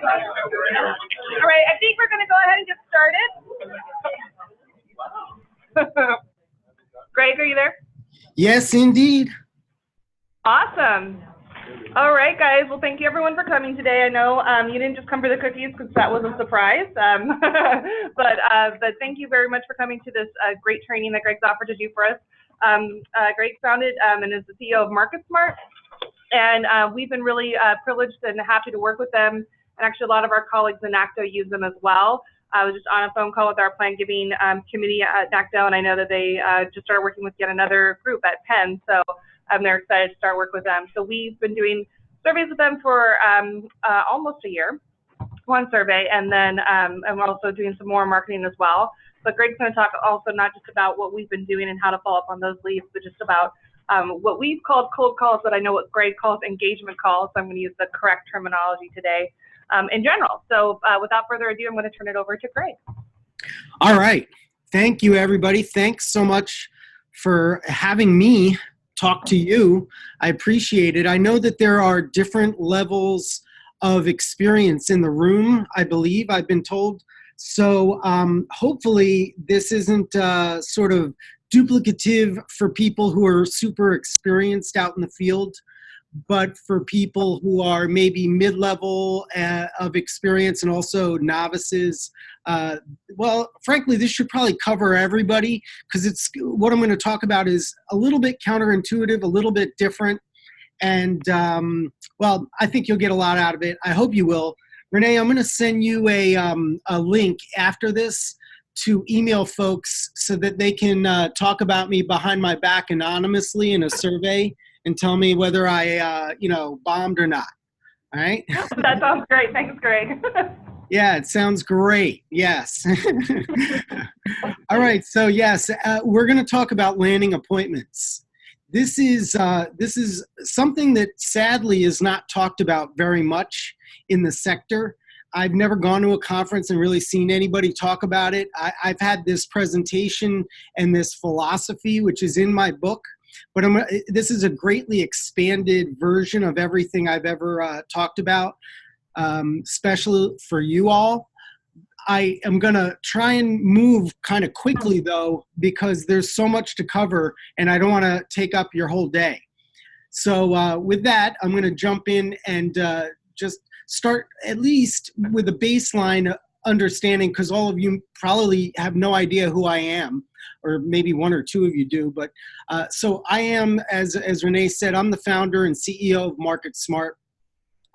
All right, I think we're going to go ahead and get started. Greg, are you there? Yes, indeed. Awesome. All right, guys. Well, thank you everyone for coming today. I know you didn't just come for the cookies because that was a surprise, but thank you very much for coming to this great training that Greg's offered to do for us. Greg founded and is the CEO of MarketSmart, and we've been really privileged and happy to work with them. And actually, a lot of our colleagues in NACDO use them as well. I was just on a phone call with our Plan Giving committee at NACDO, and I know that they just started working with yet another group at Penn. So they're excited to start work with them. So we've been doing surveys with them for almost a year, one survey, and then I'm also doing some more marketing as well. But Greg's going to talk also not just about what we've been doing and how to follow up on those leads, but just about what we've called cold calls, but I know what Greg calls engagement calls, so I'm going to use the correct terminology today in general. So without further ado, I'm going to turn it over to Greg. All right. Thank you, everybody. Thanks so much for having me talk to you. I appreciate it. I know that there are different levels of experience in the room, I believe, I've been told. So hopefully this isn't sort of duplicative for people who are super experienced out in the field, but for people who are maybe mid-level of experience and also novices. Well, frankly, this should probably cover everybody because it's what I'm going to talk about is a little bit counterintuitive, a little bit different. And well, I think you'll get a lot out of it. I hope you will. Renee, I'm going to send you a link after this to email folks so that they can talk about me behind my back anonymously in a survey and tell me whether I, bombed or not. All right? That sounds great. Thanks, Greg. Yeah, it sounds great. Yes. All right. So yes, we're going to talk about landing appointments. This is something that sadly is not talked about very much in the sector. I've never gone to a conference and really seen anybody talk about it. I've had this presentation and this philosophy, which is in my book, but this is a greatly expanded version of everything I've ever talked about, especially for you all. I am going to try and move kind of quickly, though, because there's so much to cover, and I don't want to take up your whole day. So with that, I'm going to jump in and just start at least with a baseline understanding, because all of you probably have no idea who I am, or maybe one or two of you do. But so I am, as Renee said, I'm the founder and CEO of MarketSmart.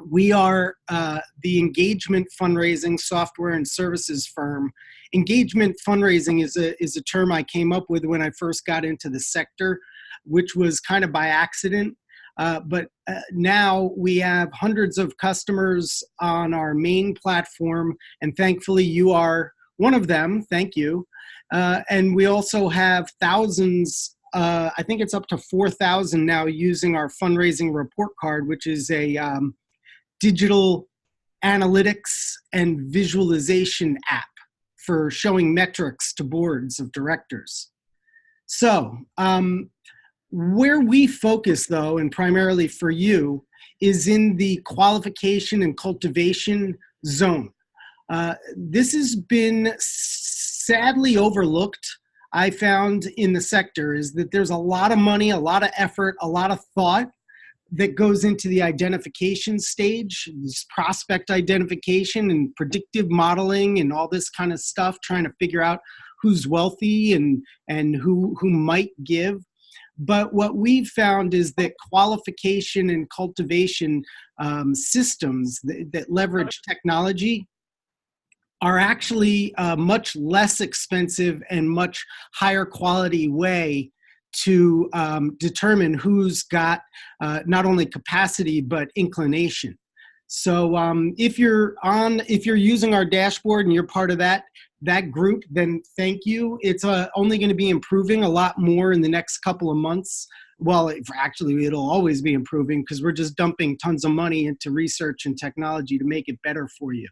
We are the engagement fundraising software and services firm. Engagement fundraising is a term I came up with when I first got into the sector, which was kind of by accident. But now we have hundreds of customers on our main platform, and thankfully you are one of them. Thank you. And we also have thousands, I think it's up to 4,000 now using our fundraising report card, which is a digital analytics and visualization app for showing metrics to boards of directors. So where we focus, though, and primarily for you, is in the qualification and cultivation zone. This has been sadly overlooked, I found, in the sector, is that there's a lot of money, a lot of effort, a lot of thought that goes into the identification stage, this prospect identification and predictive modeling and all this kind of stuff, trying to figure out who's wealthy and who might give. But what we've found is that qualification and cultivation systems that leverage technology are actually a much less expensive and much higher quality way to determine who's got not only capacity but inclination. So if you're using our dashboard and you're part of that group, then thank you. It's only going to be improving a lot more in the next couple of months. Well, actually, it'll always be improving because we're just dumping tons of money into research and technology to make it better for you.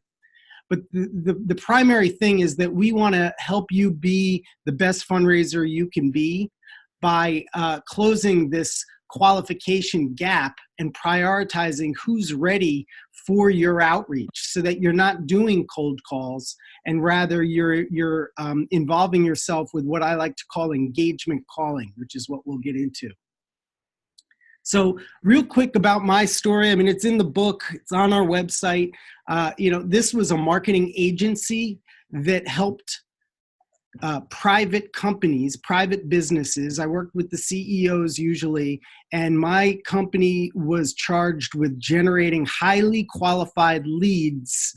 But the primary thing is that we want to help you be the best fundraiser you can be by closing this qualification gap and prioritizing who's ready for your outreach so that you're not doing cold calls and rather you're involving yourself with what I like to call engagement calling, which is what we'll get into. So real quick about my story. I mean, it's in the book, it's on our website. This was a marketing agency that helped private companies, private businesses. I worked with the CEOs usually, and my company was charged with generating highly qualified leads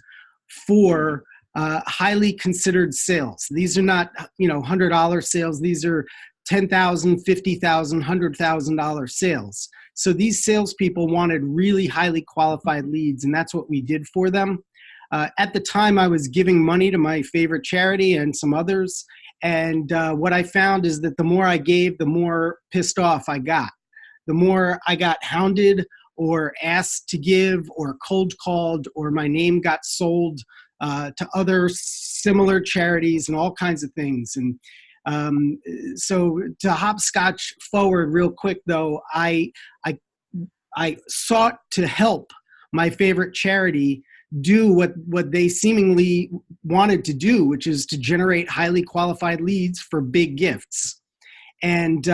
for highly considered sales. These are not, $100 sales. These are $10,000, $50,000, $100,000 sales. So these salespeople wanted really highly qualified leads, and that's what we did for them. At the time, I was giving money to my favorite charity and some others. And what I found is that the more I gave, the more pissed off I got. The more I got hounded or asked to give or cold called or my name got sold to other similar charities and all kinds of things. And so to hopscotch forward real quick, though, I sought to help my favorite charity do what they seemingly wanted to do, which is to generate highly qualified leads for big gifts. And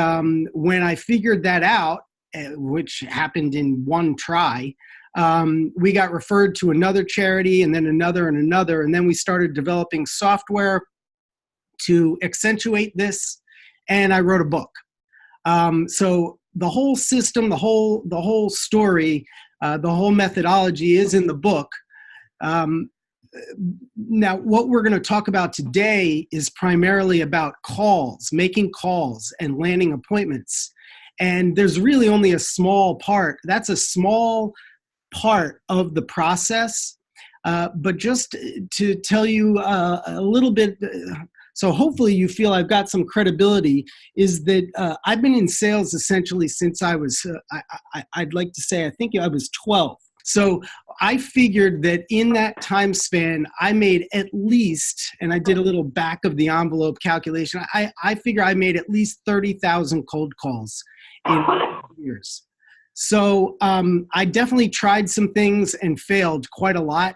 when I figured that out, which happened in one try, we got referred to another charity and then another and another. And then we started developing software to accentuate this. And I wrote a book. So the whole system, the whole story, the whole methodology is in the book. Now, what we're going to talk about today is primarily about calls, making calls and landing appointments. And there's really only a small part. That's a small part of the process. But just to tell you a little bit, so hopefully you feel I've got some credibility, is that I've been in sales essentially since I was, I'd like to say, I think I was 12. So I figured that in that time span, I made at least, and I did a little back of the envelope calculation, I figure I made at least 30,000 cold calls in years. So I definitely tried some things and failed quite a lot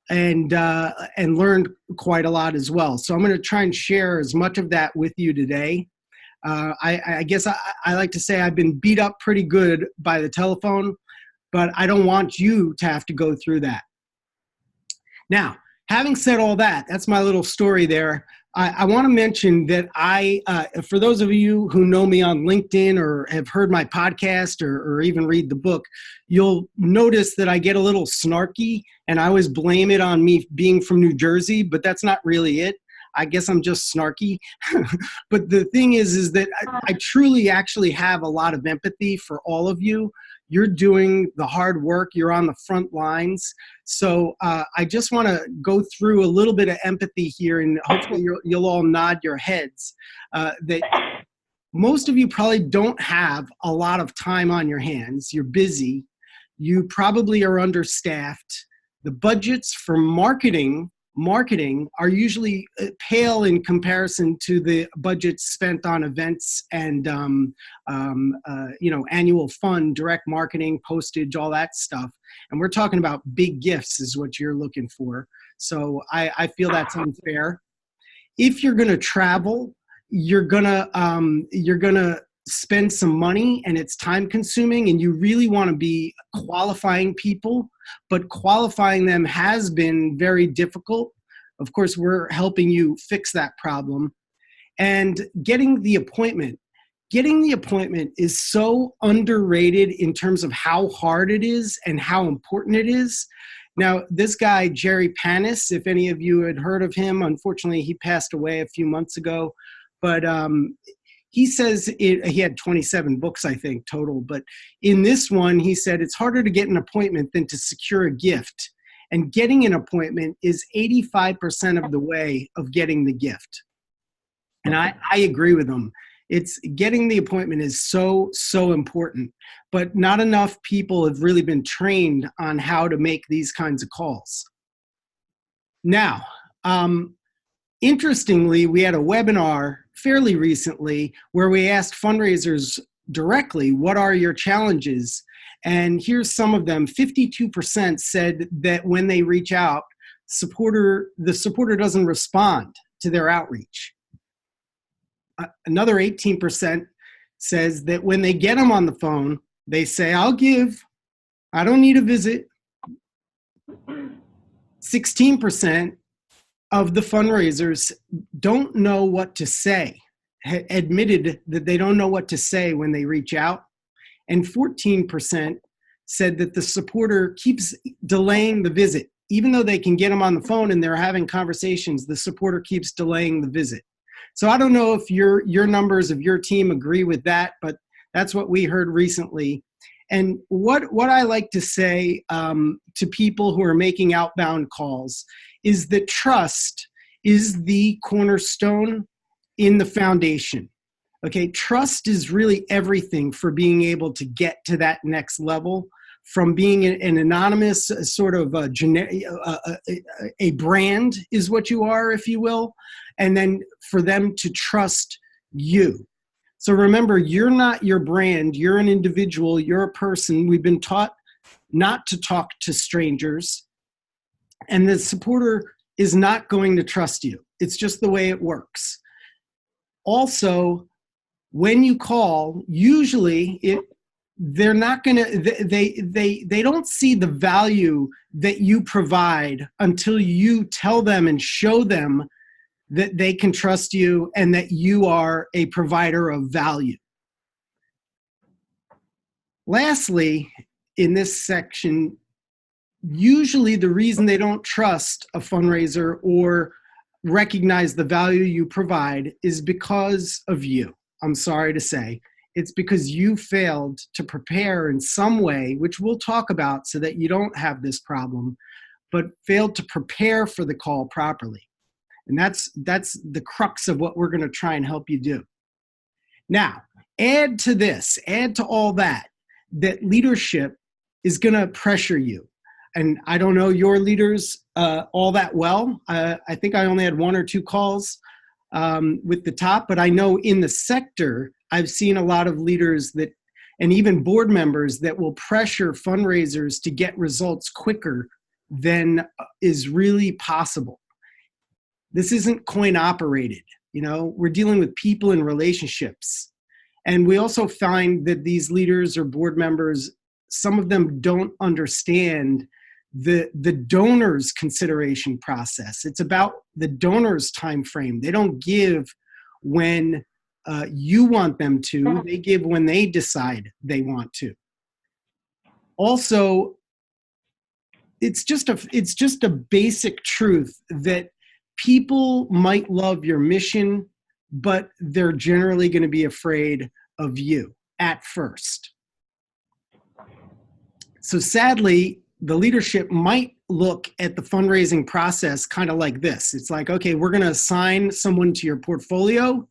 and learned quite a lot as well. So I'm going to try and share as much of that with you today. I guess I like to say I've been beat up pretty good by the telephone, but I don't want you to have to go through that. Now, having said all that, that's my little story there. I want to mention that for those of you who know me on LinkedIn or have heard my podcast or even read the book, you'll notice that I get a little snarky and I always blame it on me being from New Jersey, but that's not really it. I guess I'm just snarky. But the thing is that I truly actually have a lot of empathy for all of you. You're doing the hard work. You're on the front lines. So I just want to go through a little bit of empathy here, and hopefully you'll all nod your heads. That most of you probably don't have a lot of time on your hands. You're busy. You probably are understaffed. The budgets for marketing are usually pale in comparison to the budgets spent on events and annual fund, direct marketing, postage, all that stuff. And we're talking about big gifts is what you're looking for. So I feel that's unfair. If you're going to travel, you're gonna spend some money and it's time consuming, and you really want to be qualifying people, but qualifying them has been very difficult. Of course, we're helping you fix that problem. And getting the appointment is so underrated in terms of how hard it is and how important it is. Now, this guy, Jerry Panis, if any of you had heard of him, unfortunately, he passed away a few months ago, but he says he had 27 books, I think, total. But in this one, he said it's harder to get an appointment than to secure a gift. And getting an appointment is 85% of the way of getting the gift. And I agree with him. It's getting the appointment is so, so important. But not enough people have really been trained on how to make these kinds of calls. Now, interestingly, we had a webinar fairly recently where we asked fundraisers directly, what are your challenges? And here's some of them. 52% said that when they reach out, the supporter doesn't respond to their outreach. Another 18% says that when they get them on the phone, they say, I'll give, I don't need a visit. 16% of the fundraisers don't know what to say, admitted that they don't know what to say when they reach out. And 14% said that the supporter keeps delaying the visit. Even though they can get them on the phone and they're having conversations, the supporter keeps delaying the visit. So I don't know if your numbers of your team agree with that, but that's what we heard recently. And what I like to say to people who are making outbound calls is that trust is the cornerstone in the foundation. Okay, trust is really everything for being able to get to that next level, from being an anonymous sort of a brand is what you are, if you will, and then for them to trust you. So remember, you're not your brand, you're an individual, you're a person. We've been taught not to talk to strangers, and the supporter is not going to trust you. It's just the way it works. Also, when you call, usually they're not going to, they don't see the value that you provide until you tell them and show them that they can trust you and that you are a provider of value. Lastly, in this section, usually the reason they don't trust a fundraiser or recognize the value you provide is because of you. I'm sorry to say. It's because you failed to prepare in some way, which we'll talk about so that you don't have this problem, but failed to prepare for the call properly. And that's the crux of what we're going to try and help you do. Now, add to all that leadership is going to pressure you. And I don't know your leaders all that well. I think I only had 1 or 2 calls with the top, but I know in the sector, I've seen a lot of leaders and even board members that will pressure fundraisers to get results quicker than is really possible. This isn't coin operated. We're dealing with people and relationships. And we also find that these leaders or board members, some of them don't understand the donor's consideration process. It's about the donor's time frame. They don't give when you want them to. They give when they decide they want to. Also, it's just a basic truth that people might love your mission, but they're generally going to be afraid of you at first. So sadly, the leadership might look at the fundraising process kind of like this. It's like, okay, we're going to assign someone to your portfolio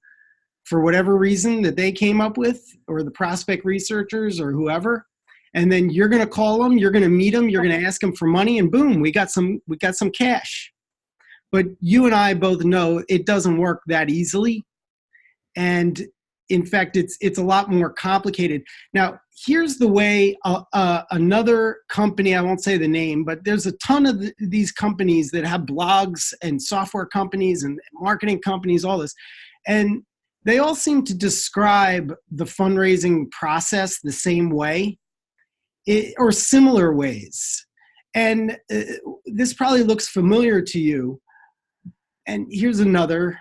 for whatever reason that they came up with, or the prospect researchers or whoever. And then you're going to call them, you're going to meet them, you're going to ask them for money, and boom, we got some cash. But you and I both know it doesn't work that easily. And in fact, it's a lot more complicated. Now, here's the way another company, I won't say the name, but there's a ton of these companies that have blogs, and software companies and marketing companies, all this. And they all seem to describe the fundraising process the same way, or similar ways. And this probably looks familiar to you. And here's another,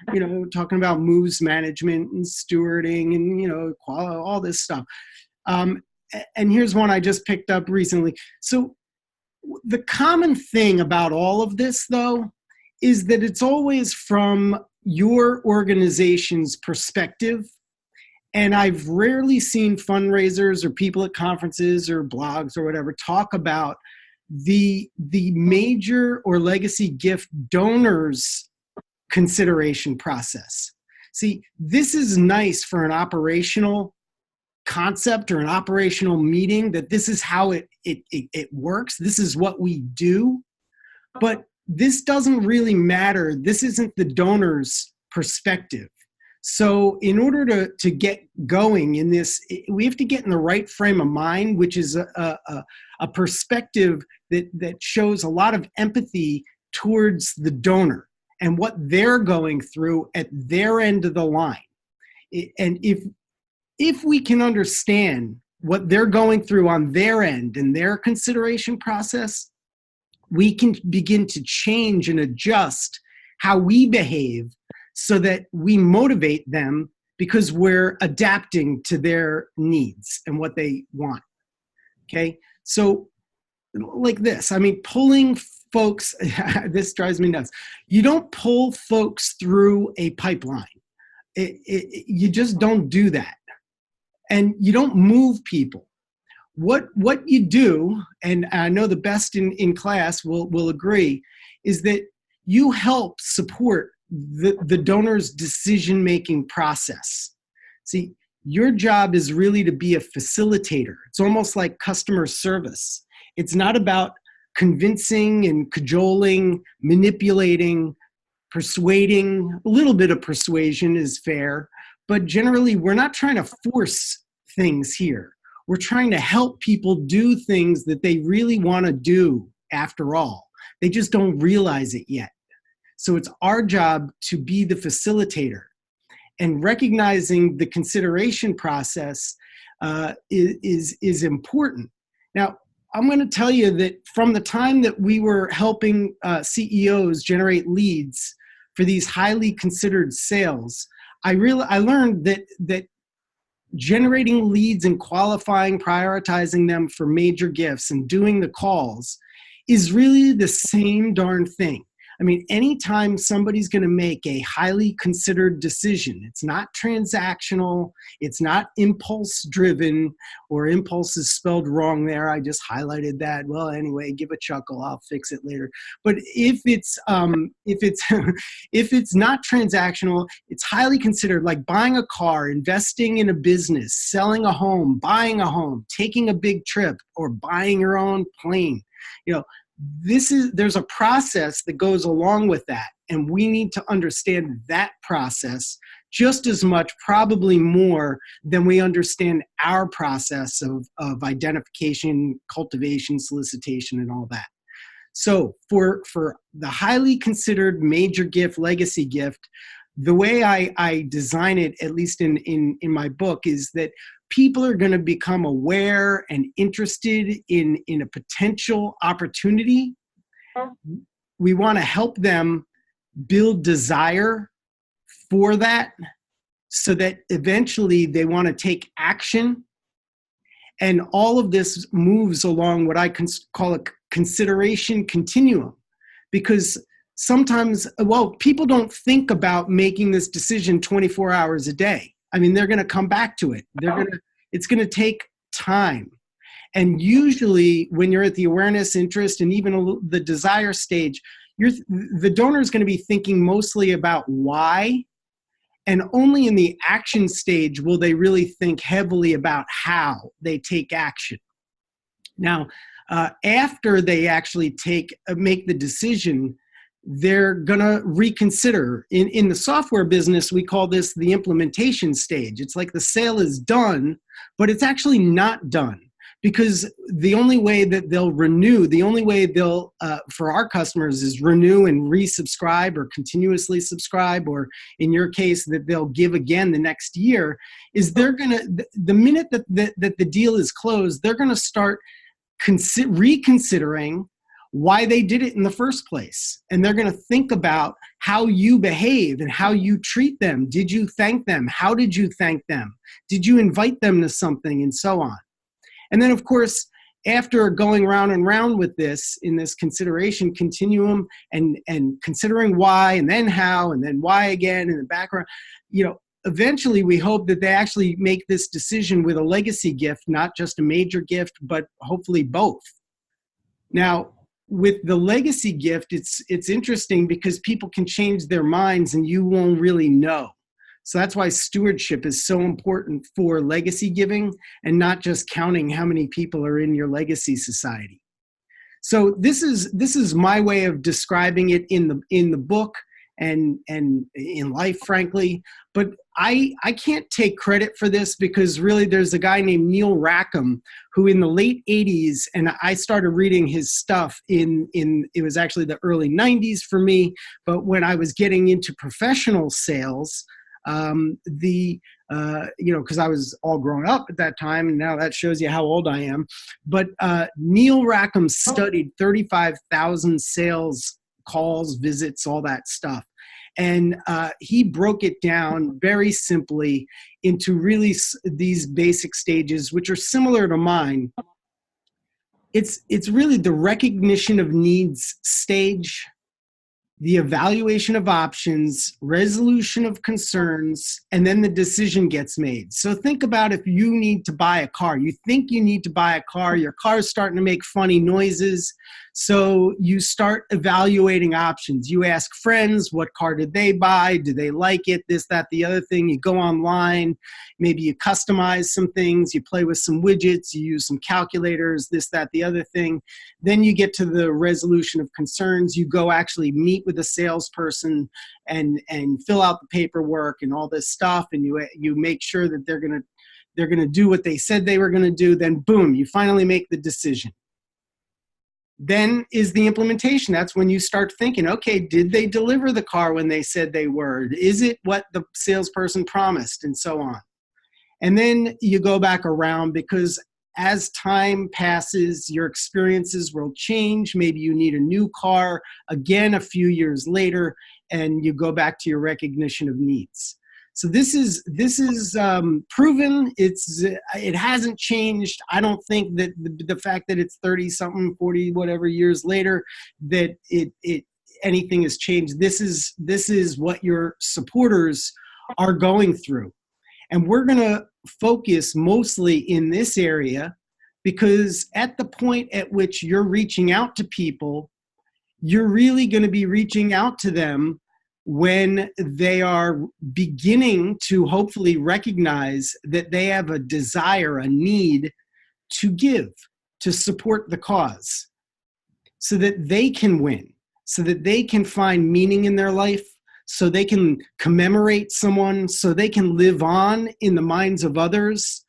talking about moves management and stewarding and, all this stuff. And here's one I just picked up recently. So the common thing about all of this, though, is that it's always from your organization's perspective. And I've rarely seen fundraisers or people at conferences or blogs or whatever talk about the major or legacy gift donors consideration process. See, this is nice for an operational concept or an operational meeting, that this is how it works. This is what we do. But this doesn't really matter. This isn't the donor's perspective. So in order to get going in this, we have to get in the right frame of mind, which is a perspective that shows a lot of empathy towards the donor and what they're going through at their end of the line. And if we can understand what they're going through on their end and their consideration process, we can begin to change and adjust how we behave so that we motivate them because we're adapting to their needs and what they want. Okay? So like this, I mean, pulling folks, this drives me nuts. You don't pull folks through a pipeline. You just don't do that. And you don't move people. What you do, and I know the best in class will agree, is that you help support the donor's decision-making process. See, your job is really to be a facilitator. It's almost like customer service. It's not about convincing and cajoling, manipulating, persuading. A little bit of persuasion is fair, but generally we're not trying to force things here. We're trying to help people do things that they really want to do after all. They just don't realize it yet. So it's our job to be the facilitator, and recognizing the consideration process is important. Now, I'm going to tell you that from the time that we were helping CEOs generate leads for these highly considered sales, I learned that generating leads and qualifying, prioritizing them for major gifts and doing the calls is really the same darn thing. I mean, anytime somebody's going to make a highly considered decision, it's not transactional, it's not impulse driven, or impulse is spelled wrong there. I just highlighted that. Well, anyway, give a chuckle. I'll fix it later. But if it's if it's not transactional, it's highly considered, like buying a car, investing in a business, selling a home, buying a home, taking a big trip, or buying your own plane. You know, there's a process that goes along with that, and we need to understand that process just as much, probably more, than we understand our process of identification, cultivation, solicitation, and all that. So for the highly considered major gift, legacy gift, the way I design it, at least in my book, is that people are going to become aware and interested in a potential opportunity. We want to help them build desire for that so that eventually they want to take action. And all of this moves along what I call a consideration continuum, because sometimes, well, people don't think about making this decision 24 hours a day. I mean, they're going to come back to it. It's going to take time. And usually when you're at the awareness, interest, and even the desire stage, the donor is going to be thinking mostly about why, and only in the action stage will they really think heavily about how they take action. Now, after they actually make the decision, they're going to reconsider. In the software business, we call this the implementation stage. It's like the sale is done, but it's actually not done, because the only way that they'll renew, the only way they'll, for our customers, is renew and resubscribe or continuously subscribe, or in your case, that they'll give again the next year, is they're going to, the minute that the deal is closed, they're going to start reconsidering why they did it in the first place. And they're going to think about how you behave and how you treat them. Did you thank them? How did you thank them? Did you invite them to something? And so on. And then, of course, after going round and round with this, in this consideration continuum, and considering why, and then how, and then why again in the background, you know, eventually we hope that they actually make this decision with a legacy gift, not just a major gift, but hopefully both. Now, with the legacy gift, it's interesting because people can change their minds and you won't really know. So that's why stewardship is so important for legacy giving, and not just counting how many people are in your legacy society. So this is my way of describing it in the book, and in life, frankly. But I can't take credit for this, because really there's a guy named Neil Rackham who in the late 80s, and I started reading his stuff in it was actually the early 90s for me, but when I was getting into professional sales, because I was all grown up at that time, and now that shows you how old I am. But Neil Rackham studied 35,000 sales calls, visits, all that stuff. And he broke it down very simply into really these basic stages, which are similar to mine. It's really the recognition of needs stage, the evaluation of options, resolution of concerns, and then the decision gets made. So think about if you need to buy a car. You think you need to buy a car, your car is starting to make funny noises. So you start evaluating options. You ask friends, what car did they buy? Do they like it? This, that, the other thing. You go online, maybe you customize some things, you play with some widgets, you use some calculators, this, that, the other thing. Then you get to the resolution of concerns. You go actually meet with a salesperson and fill out the paperwork and all this stuff, and you make sure that they're gonna do what they said they were gonna do. Then boom, you finally make the decision. Then is the implementation. That's when you start thinking, okay, did they deliver the car when they said they were? Is it what the salesperson promised? And so on. And then you go back around, because as time passes, your experiences will change. Maybe you need a new car again a few years later, and you go back to your recognition of needs. So this is proven. It hasn't changed. I don't think that the fact that it's 30 something, 40 whatever years later, that anything has changed. This is what your supporters are going through. And we're going to focus mostly in this area, because at the point at which you're reaching out to people, you're really going to be reaching out to them when they are beginning to hopefully recognize that they have a desire, a need to give, to support the cause, so that they can win, so that they can find meaning in their life, so they can commemorate someone, so they can live on in the minds of others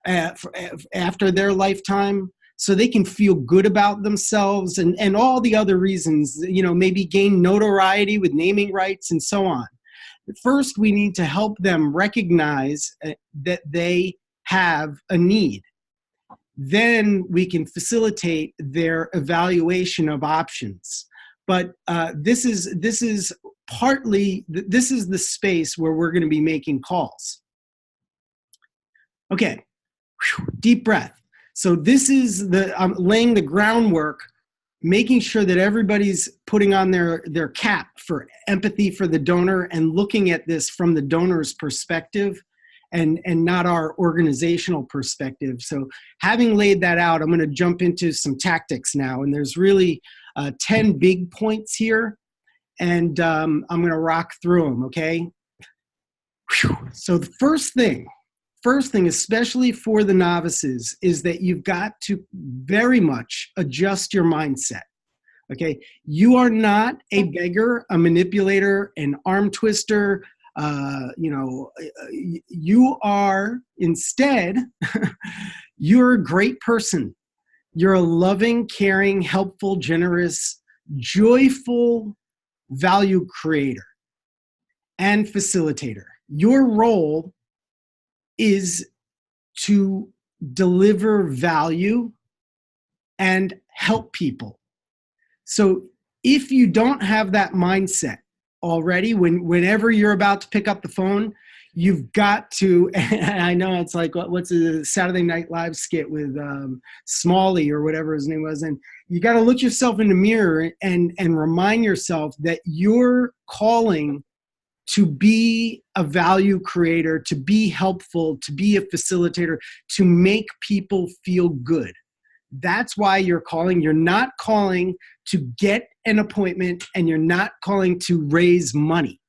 after their lifetime, so they can feel good about themselves, and all the other reasons, maybe gain notoriety with naming rights and so on. First, we need to help them recognize that they have a need. Then we can facilitate their evaluation of options. But this is the space where we're going to be making calls. Okay, deep breath. So this is I'm laying the groundwork, making sure that everybody's putting on their cap for empathy for the donor and looking at this from the donor's perspective and not our organizational perspective. So having laid that out, I'm going to jump into some tactics now. And there's really 10 big points here, and I'm going to rock through them, okay? So the first thing, especially for the novices, is that you've got to very much adjust your mindset, okay? You are not a beggar, a manipulator, an arm twister. You are instead, you're a great person. You're a loving, caring, helpful, generous, joyful value creator and facilitator. Your role is to deliver value and help people. So if you don't have that mindset already, whenever you're about to pick up the phone, you've got to, and I know it's like, what's a Saturday Night Live skit with Smalley or whatever his name was, and you got to look yourself in the mirror and remind yourself that you're calling to be a value creator, to be helpful, to be a facilitator, to make people feel good. That's why you're calling. You're not calling to get an appointment, and you're not calling to raise money.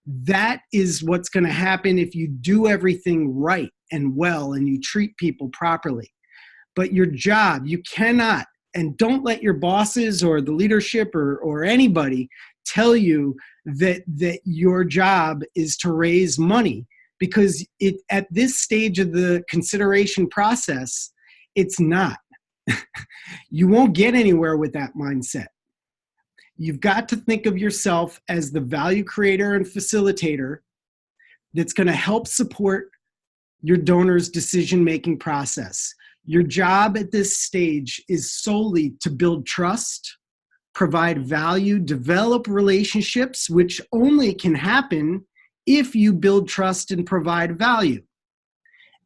That is what's going to happen if you do everything right and well and you treat people properly. But your job, you cannot and don't let your bosses or the leadership or anybody tell you that your job is to raise money, because at this stage of the consideration process, it's not. You won't get anywhere with that mindset. You've got to think of yourself as the value creator and facilitator that's going to help support your donor's decision-making process. Your job at this stage is solely to build trust, provide value, develop relationships, which only can happen if you build trust and provide value.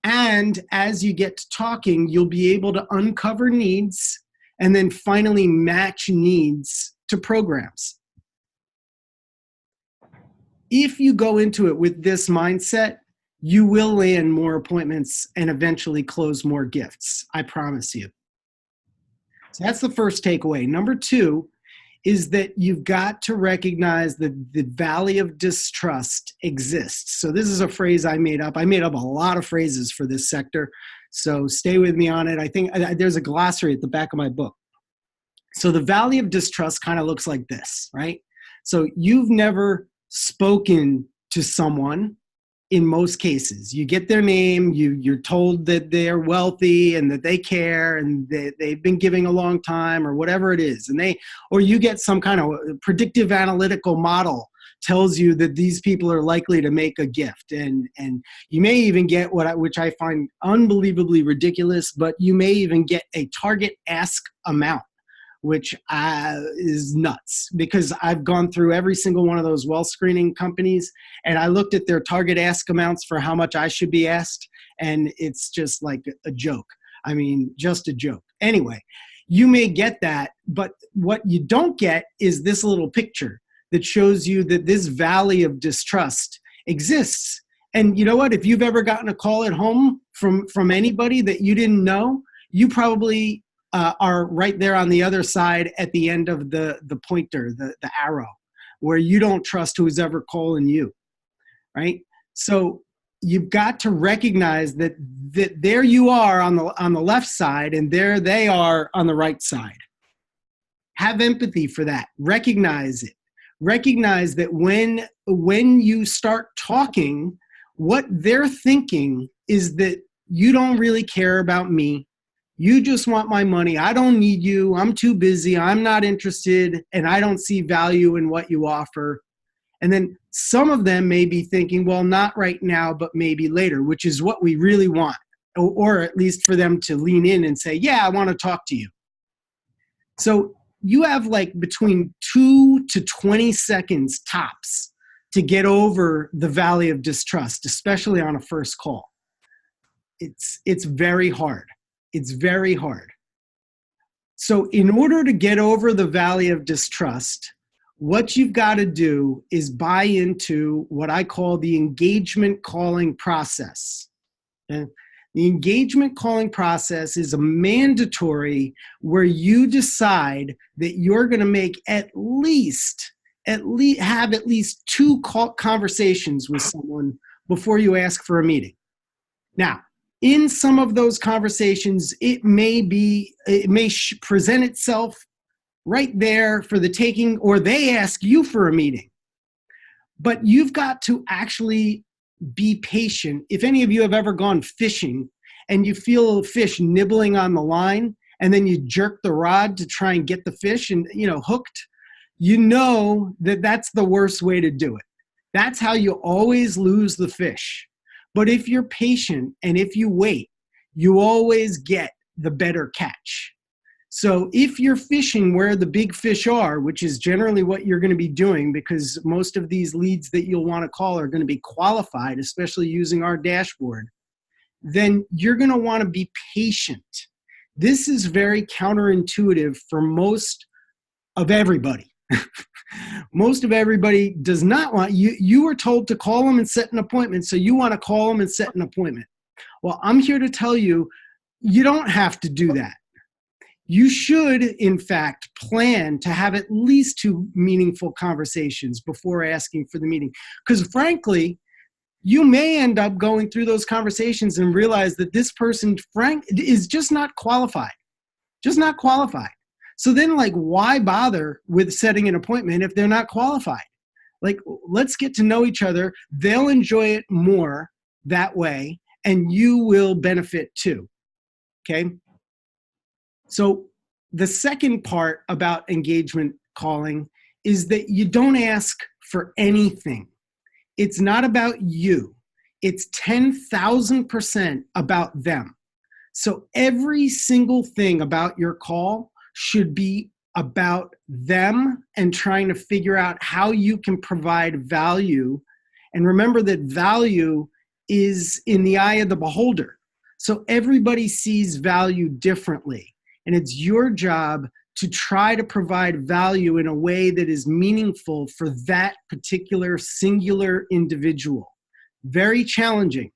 And as you get to talking, you'll be able to uncover needs and then finally match needs to programs. If you go into it with this mindset, you will land more appointments and eventually close more gifts. I promise you. So that's the first takeaway. Number two is that you've got to recognize that the valley of distrust exists. So this is a phrase I made up. I made up a lot of phrases for this sector, so stay with me on it. I think there's a glossary at the back of my book. So the valley of distrust kind of looks like this, right? So you've never spoken to someone. In most cases, you get their name, you're told that they're wealthy and that they care and they've been giving a long time or whatever it is. Or you get some kind of predictive analytical model tells you that these people are likely to make a gift. And you may even get which I find unbelievably ridiculous, but you may even get a target ask amount, which is nuts, because I've gone through every single one of those wealth screening companies and I looked at their target ask amounts for how much I should be asked, and it's just like a joke. I mean, just a joke. Anyway, you may get that, but what you don't get is this little picture that shows you that this valley of distrust exists. And you know what? If you've ever gotten a call at home from anybody that you didn't know, you probably are right there on the other side at the end of the pointer, the arrow, where you don't trust who's ever calling you, right? So you've got to recognize that there you are on the left side and there they are on the right side. Have empathy for that. Recognize it. Recognize that when you start talking, what they're thinking is that you don't really care about me. You just want my money. I don't need you. I'm too busy. I'm not interested, and I don't see value in what you offer. And then some of them may be thinking, well, not right now, but maybe later, which is what we really want, or at least for them to lean in and say, yeah, I want to talk to you. So you have like between 2 to 20 seconds tops to get over the valley of distrust, especially on a first call. It's very hard. It's very hard. So in order to get over the valley of distrust, what you've got to do is buy into what I call the engagement calling process. And the engagement calling process is a mandatory where you decide that you're going to make at least have at least 2 conversations with someone before you ask for a meeting. Now, in some of those conversations, it may present itself right there for the taking, or they ask you for a meeting. But you've got to actually be patient. If any of you have ever gone fishing and you feel a fish nibbling on the line and then you jerk the rod to try and get the fish and, hooked, you know that that's the worst way to do it. That's how you always lose the fish. But if you're patient and if you wait, you always get the better catch. So if you're fishing where the big fish are, which is generally what you're going to be doing, because most of these leads that you'll want to call are going to be qualified, especially using our dashboard, then you're going to want to be patient. This is very counterintuitive for most of everybody. Most of everybody does not want you. You were told to call them and set an appointment, so you want to call them and set an appointment. Well, I'm here to tell you, you don't have to do that. You should, in fact, plan to have at least 2 meaningful conversations before asking for the meeting. Because frankly, you may end up going through those conversations and realize that this person, is just not qualified. Just not qualified. So then, like, why bother with setting an appointment if they're not qualified? Like, let's get to know each other. They'll enjoy it more that way, and you will benefit too. Okay. So the second part about engagement calling is that you don't ask for anything. It's not about you. It's 10,000% about them. So every single thing about your call should be about them and trying to figure out how you can provide value. And remember that value is in the eye of the beholder. So everybody sees value differently. And it's your job to try to provide value in a way that is meaningful for that particular singular individual. Very challenging.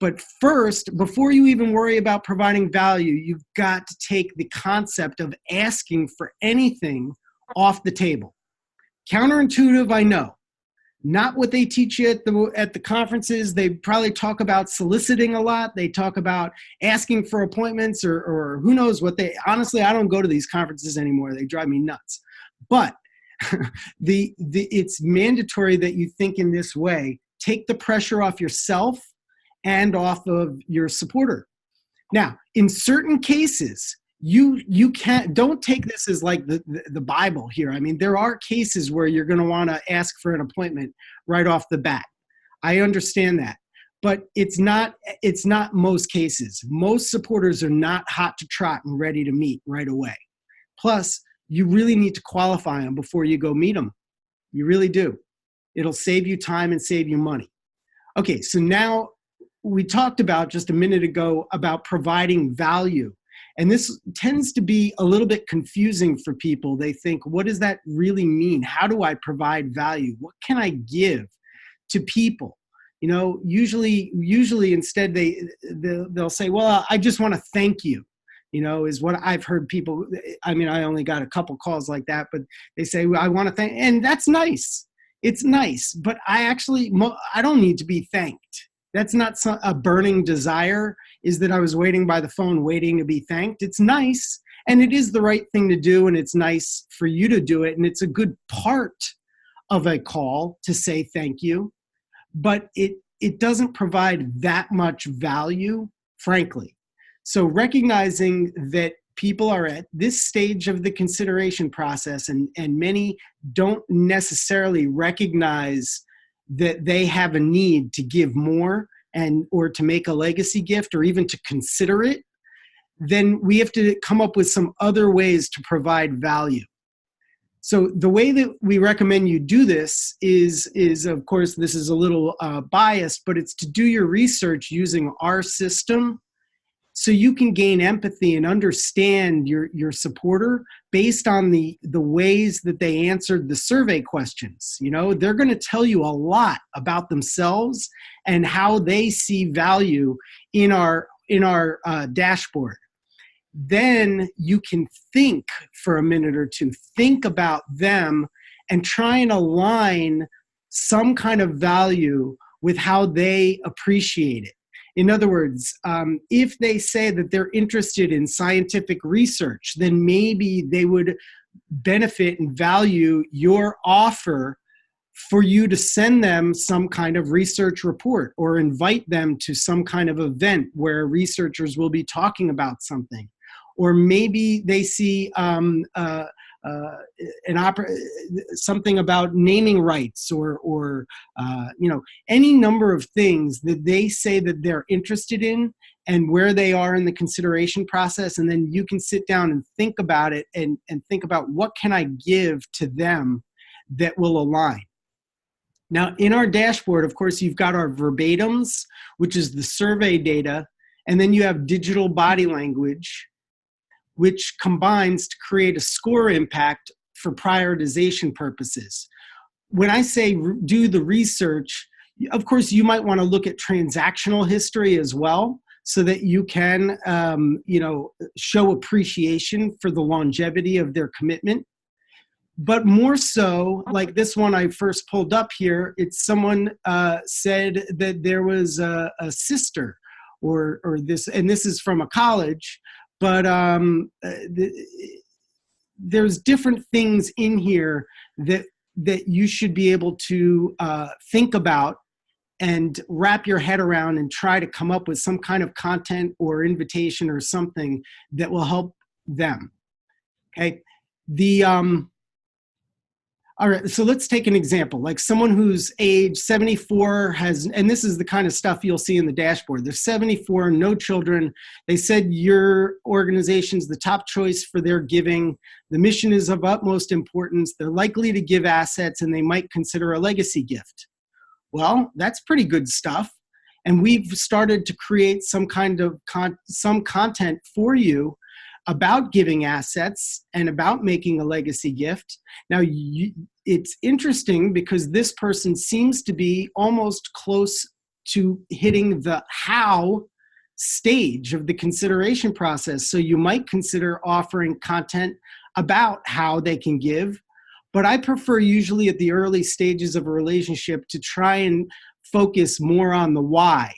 But first, before you even worry about providing value, you've got to take the concept of asking for anything off the table. Counterintuitive, I know. Not what they teach you at the conferences. They probably talk about soliciting a lot. They talk about asking for appointments or who knows what they, honestly, I don't go to these conferences anymore. They drive me nuts. But it's mandatory that you think in this way. Take the pressure off yourself and off of your supporter. Now, in certain cases, you can't, don't take this as like the Bible here. I mean, there are cases where you're going to want to ask for an appointment right off the bat. I understand that, but it's not most cases. Most supporters are not hot to trot and ready to meet right away. Plus, you really need to qualify them before you go meet them. You really do. It'll save you time and save you money. Okay, so now we talked about just a minute ago about providing value. And this tends to be a little bit confusing for people. They think, what does that really mean? How do I provide value? What can I give to people? You know, usually instead they'll say, well, I just want to thank you, you know, is what I've heard people. I mean, I only got a couple calls like that, but they say, well, I want to thank, and that's nice. It's nice, but I don't need to be thanked. That's not a burning desire, is that I was waiting by the phone, waiting to be thanked. It's nice, and it is the right thing to do, and it's nice for you to do it, and it's a good part of a call to say thank you, but it doesn't provide that much value, frankly. So recognizing that people are at this stage of the consideration process, and many don't necessarily recognize that they have a need to give more or to make a legacy gift or even to consider it, then we have to come up with some other ways to provide value. So the way that we recommend you do this is of course, this is a little biased, but it's to do your research using our system so you can gain empathy and understand your supporter based on the ways that they answered the survey questions. You know, they're going to tell you a lot about themselves and how they see value in our dashboard. Then you can think for a minute or two, think about them and try and align some kind of value with how they appreciate it. In other words, if they say that they're interested in scientific research, then maybe they would benefit and value your offer for you to send them some kind of research report or invite them to some kind of event where researchers will be talking about something. Or maybe they see something about naming rights or you know, any number of things that they say that they're interested in and where they are in the consideration process. And then you can sit down and think about it and think about what can I give to them that will align. Now, in our dashboard, of course, you've got our verbatims, which is the survey data, and then you have digital body language, which combines to create a score impact for prioritization purposes. When I say do the research, of course, you might want to look at transactional history as well so that you can you know, show appreciation for the longevity of their commitment. But more so, like this one I first pulled up here, it's someone said that there was a sister or this, and this is from a college, but there's different things in here that you should be able to think about and wrap your head around and try to come up with some kind of content or invitation or something that will help them. Okay. All right, so let's take an example, like someone who's age 74 and this is the kind of stuff you'll see in the dashboard. They're 74, no children. They said your organization's the top choice for their giving. The mission is of utmost importance. They're likely to give assets and they might consider a legacy gift. Well, that's pretty good stuff. And we've started to create some kind of some content for you about giving assets and about making a legacy gift. Now, it's interesting because this person seems to be almost close to hitting the how stage of the consideration process. So you might consider offering content about how they can give. But I prefer usually at the early stages of a relationship to try and focus more on the why.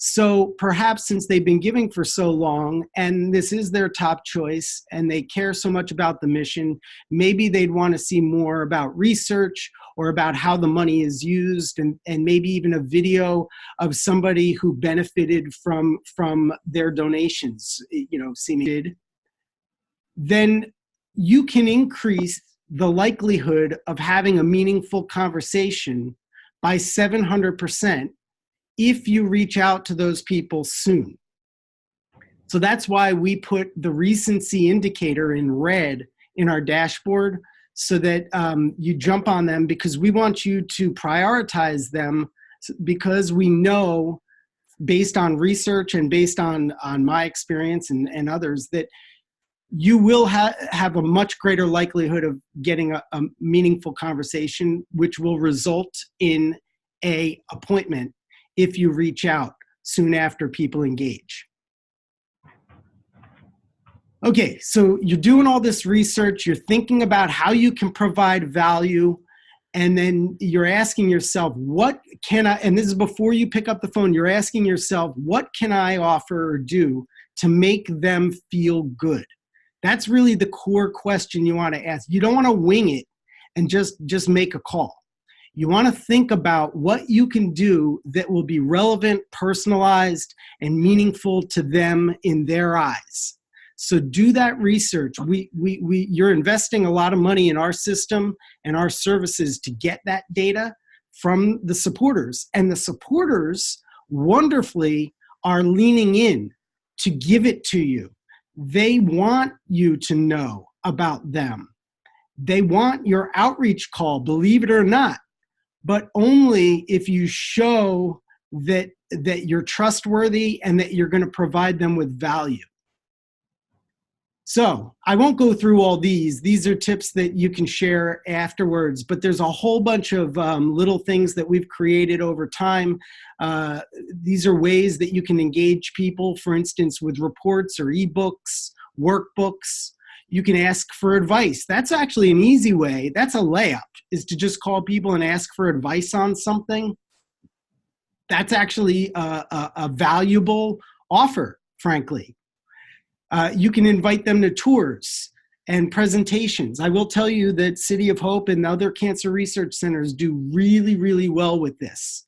So perhaps since they've been giving for so long and this is their top choice and they care so much about the mission, maybe they'd want to see more about research or about how the money is used and maybe even a video of somebody who benefited from their donations, seemingly. Then you can increase the likelihood of having a meaningful conversation by 700% if you reach out to those people soon. So that's why we put the recency indicator in red in our dashboard so that you jump on them, because we want you to prioritize them, because we know based on research and based on my experience and others that you will have a much greater likelihood of getting a meaningful conversation, which will result in an appointment if you reach out soon after people engage. Okay, so you're doing all this research, you're thinking about how you can provide value, and then you're asking yourself, what can I, and this is before you pick up the phone, you're asking yourself, what can I offer or do to make them feel good? That's really the core question you want to ask. You don't want to wing it and just make a call. You want to think about what you can do that will be relevant, personalized, and meaningful to them in their eyes. So do that research. You're investing a lot of money in our system and our services to get that data from the supporters. And the supporters wonderfully are leaning in to give it to you. They want you to know about them. They want your outreach call, believe it or not, but only if you show that you're trustworthy and that you're going to provide them with value. So I won't go through all these. These are tips that you can share afterwards, but there's a whole bunch of little things that we've created over time. These are ways that you can engage people, for instance, with reports or ebooks, workbooks. You can ask for advice. That's actually an easy way. That's a layup, is to just call people and ask for advice on something. That's actually a valuable offer, frankly. You can invite them to tours and presentations. I will tell you that City of Hope and other cancer research centers do really, really well with this.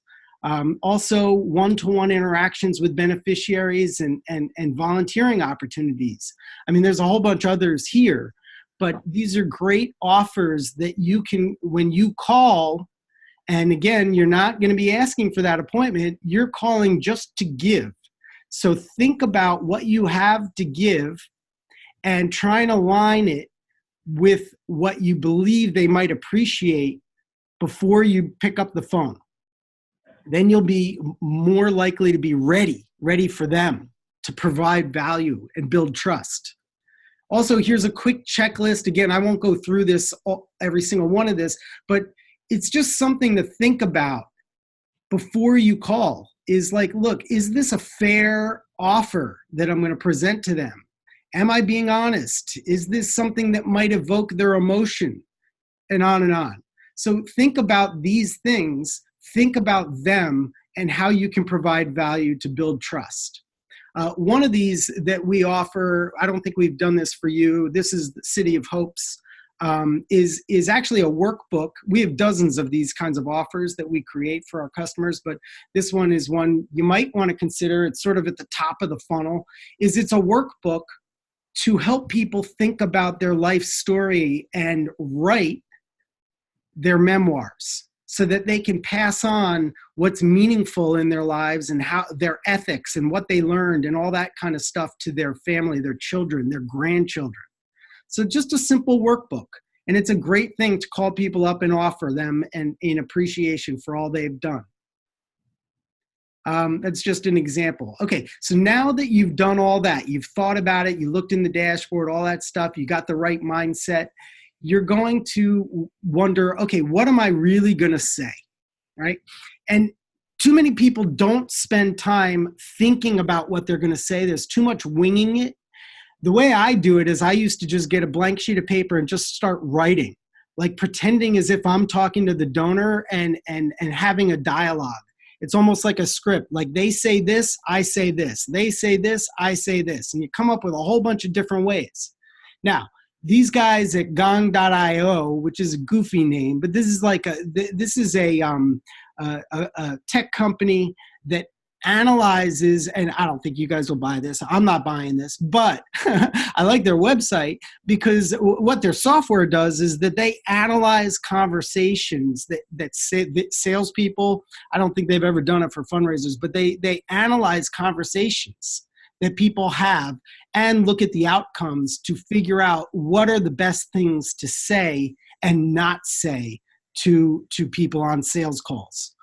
Also, one-to-one interactions with beneficiaries and volunteering opportunities. I mean, there's a whole bunch of others here, but these are great offers that you can, when you call, and again, you're not going to be asking for that appointment, you're calling just to give. So think about what you have to give and try and align it with what you believe they might appreciate before you pick up the phone. Then you'll be more likely to be ready for them to provide value and build trust. Also, here's a quick checklist. Again, I won't go through this, every single one of this, but it's just something to think about before you call. Is like, look, is this a fair offer that I'm going to present to them? Am I being honest? Is this something that might evoke their emotion? And on and on. So think about these things, think about them and how you can provide value to build trust. One of these that we offer, I don't think we've done this for you. This is the City of Hopes, is actually a workbook. We have dozens of these kinds of offers that we create for our customers, but this one is one you might want to consider. It's sort of at the top of the funnel. It's a workbook to help people think about their life story and write their memoirs, so that they can pass on what's meaningful in their lives and how their ethics and what they learned and all that kind of stuff to their family, their children, their grandchildren. So just a simple workbook. And it's a great thing to call people up and offer them and in appreciation for all they've done. That's just an example. Okay, so now that you've done all that, you've thought about it, you looked in the dashboard, all that stuff, you got the right mindset, you're going to wonder, okay, what am I really going to say, right? And too many people don't spend time thinking about what they're going to say. There's too much winging it. The way I do it is I used to just get a blank sheet of paper and just start writing, like pretending as if I'm talking to the donor and having a dialogue. It's almost like a script. Like they say this, I say this. They say this, I say this. And you come up with a whole bunch of different ways. Now, these guys at Gong.io, which is a goofy name, but this is like a tech company that analyzes, and I don't think you guys will buy this. I'm not buying this, but I like their website because what their software does is that they analyze conversations that salespeople, I don't think they've ever done it for fundraisers, but they analyze conversations that people have and look at the outcomes to figure out what are the best things to say and not say to people on sales calls.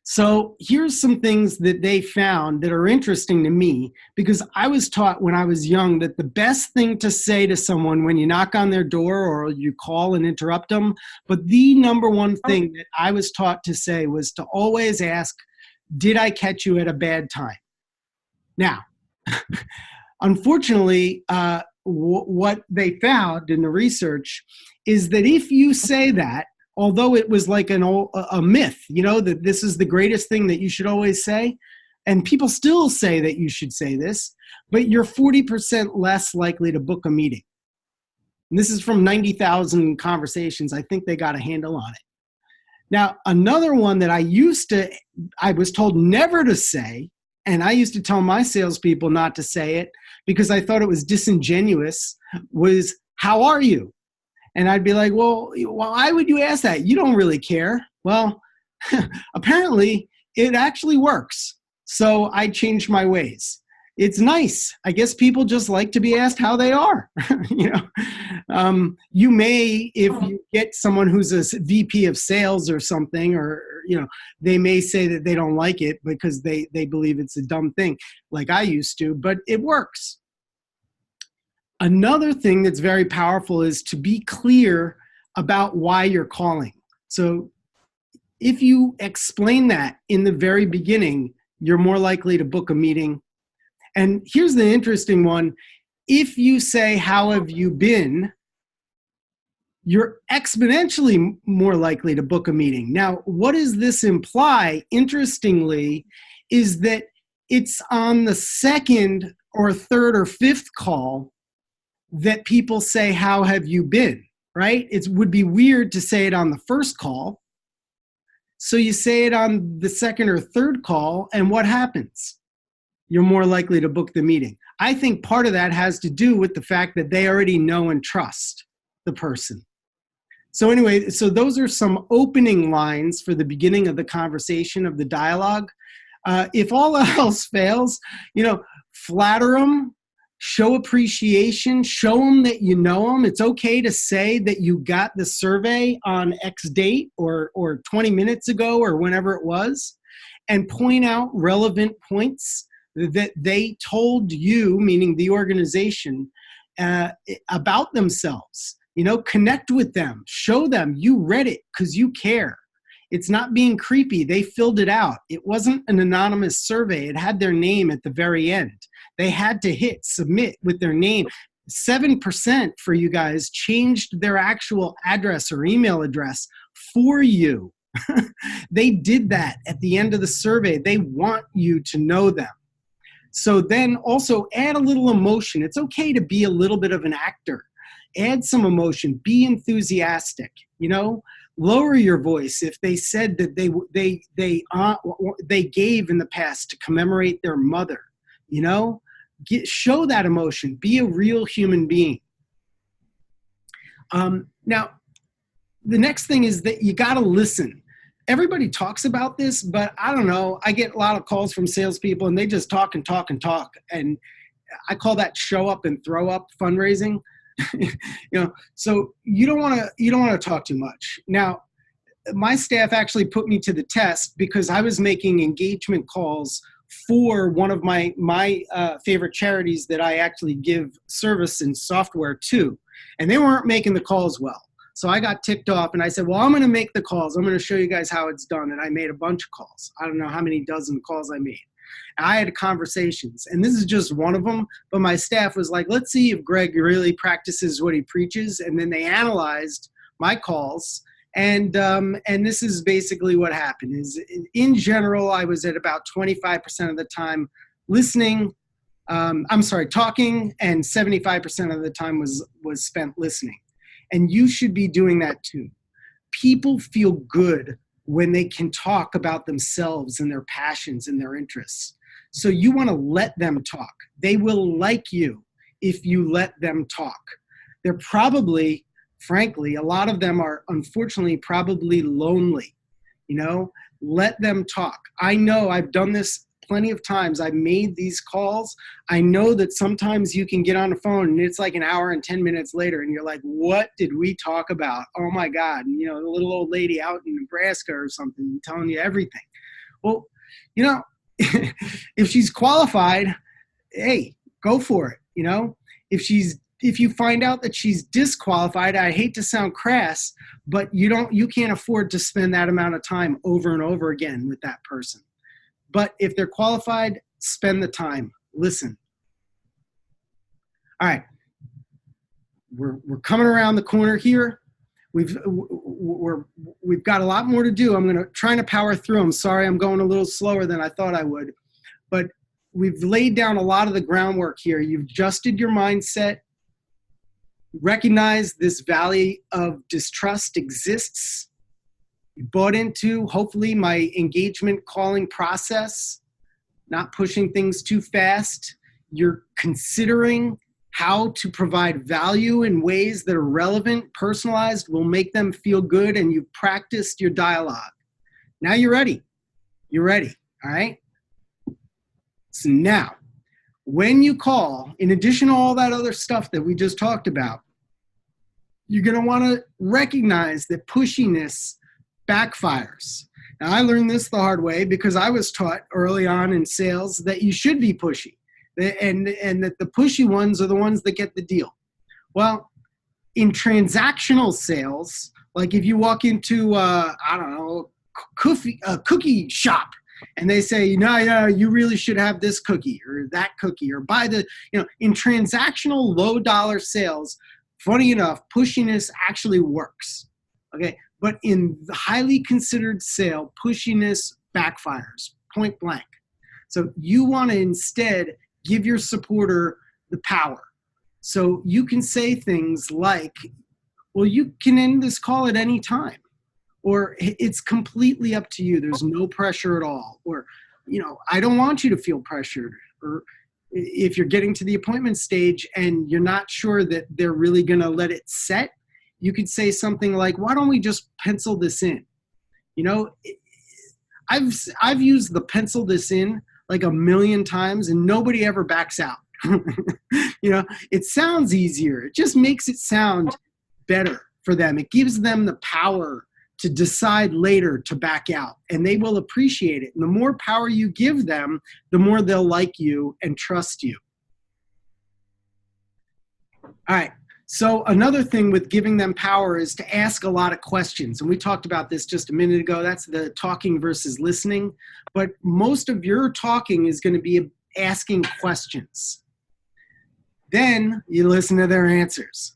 So here's some things that they found that are interesting to me, because I was taught when I was young that the best thing to say to someone when you knock on their door or you call and interrupt them, but the number one thing that I was taught to say was to always ask, did I catch you at a bad time? Now, unfortunately, what they found in the research is that if you say that, although it was like a myth, you know, that this is the greatest thing that you should always say, and people still say that you should say this, but you're 40% less likely to book a meeting. And this is from 90,000 conversations. I think they got a handle on it. Now, another one that I was told never to say, and I used to tell my salespeople not to say it because I thought it was disingenuous, was, how are you? And I'd be like, well, why would you ask that? You don't really care. Well, apparently it actually works. So I changed my ways. It's nice. I guess people just like to be asked how they are. You know, you may, if you get someone who's a VP of sales or something, or, you know, they may say that they don't like it because they believe it's a dumb thing, like I used to, but it works. Another thing that's very powerful is to be clear about why you're calling. So if you explain that in the very beginning, you're more likely to book a meeting. And here's the interesting one. If you say, how have you been, you're exponentially more likely to book a meeting. Now, what does this imply, interestingly, is that it's on the second or third or fifth call that people say, how have you been, right? It would be weird to say it on the first call. So you say it on the second or third call, and what happens? You're more likely to book the meeting. I think part of that has to do with the fact that they already know and trust the person. So anyway, so those are some opening lines for the beginning of the conversation, of the dialogue. If all else fails, you know, flatter them, show appreciation, show them that you know them. It's okay to say that you got the survey on X date or 20 minutes ago or whenever it was, and point out relevant points that they told you, meaning the organization, about themselves. You know, connect with them, show them you read it because you care. It's not being creepy. They filled it out. It wasn't an anonymous survey. It had their name at the very end. They had to hit submit with their name. 7% for you guys changed their actual address or email address for you. They did that at the end of the survey. They want you to know them. So then also add a little emotion. It's okay to be a little bit of an actor. Add some emotion, be enthusiastic, lower your voice. If they said that they gave in the past to commemorate their mother, show that emotion, be a real human being. Now, the next thing is that you got to listen. Everybody talks about this, but I don't know. I get a lot of calls from salespeople and they just talk and talk and talk. And I call that show up and throw up fundraising. So you don't want to talk too much. Now, my staff actually put me to the test because I was making engagement calls for one of my favorite charities that I actually give service and software to, and they weren't making the calls well. So I got ticked off and I said, well, I'm going to make the calls. I'm going to show you guys how it's done. And I made a bunch of calls. I don't know how many dozen calls I made. I had conversations, and this is just one of them, but my staff was like, let's see if Greg really practices what he preaches. And then they analyzed my calls, and this is basically what happened. Is in general, I was at about 25% of the time listening, talking, and 75% of the time was spent listening. And you should be doing that too. People feel good when they can talk about themselves and their passions and their interests. So you want to let them talk. They will like you if you let them talk. They're probably, frankly, a lot of them are unfortunately probably lonely. Let them talk. I know I've done this plenty of times. I've made these calls. I know that sometimes you can get on the phone and it's like an hour and 10 minutes later and you're like, what did we talk about? Oh my God. And, the little old lady out in Nebraska or something telling you everything. Well, if she's qualified, hey, go for it. If you find out that she's disqualified, I hate to sound crass, but you can't afford to spend that amount of time over and over again with that person. But if they're qualified, spend the time. Listen. All right. We're coming around the corner here. We've got a lot more to do. I'm trying to power through. I'm sorry I'm going a little slower than I thought I would. But we've laid down a lot of the groundwork here. You've adjusted your mindset. Recognize this valley of distrust exists. You bought into, hopefully, my engagement calling process, not pushing things too fast. You're considering how to provide value in ways that are relevant, personalized, will make them feel good, and you've practiced your dialogue. Now you're ready. You're ready, all right? So now, when you call, in addition to all that other stuff that we just talked about, you're going to want to recognize that pushiness backfires. Now, I learned this the hard way because I was taught early on in sales that you should be pushy, and that the pushy ones are the ones that get the deal. Well, in transactional sales, like if you walk into, a cookie shop, and they say, no, you really should have this cookie or that cookie, or buy the, in transactional low dollar sales, funny enough, pushiness actually works. Okay. But in the highly considered sale, pushiness backfires, point blank. So you want to instead give your supporter the power. So you can say things like, well, you can end this call at any time, or it's completely up to you. There's no pressure at all. Or, I don't want you to feel pressured. Or if you're getting to the appointment stage and you're not sure that they're really going to let it set, you could say something like, why don't we just pencil this in? I've used the pencil this in like a million times and nobody ever backs out. It sounds easier. It just makes it sound better for them. It gives them the power to decide later to back out, and they will appreciate it. And the more power you give them, the more they'll like you and trust you. All right. So another thing with giving them power is to ask a lot of questions. And we talked about this just a minute ago. That's the talking versus listening. But most of your talking is going to be asking questions. Then you listen to their answers.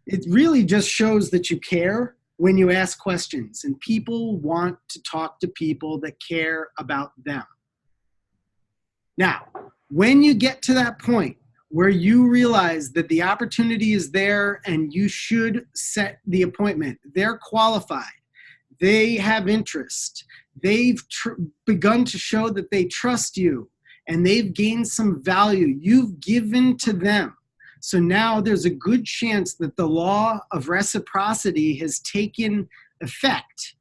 It really just shows that you care when you ask questions. And people want to talk to people that care about them. Now, when you get to that point where you realize that the opportunity is there and you should set the appointment, they're qualified, they have interest, they've begun to show that they trust you, and they've gained some value. You've given to them. So now there's a good chance that the law of reciprocity has taken effect.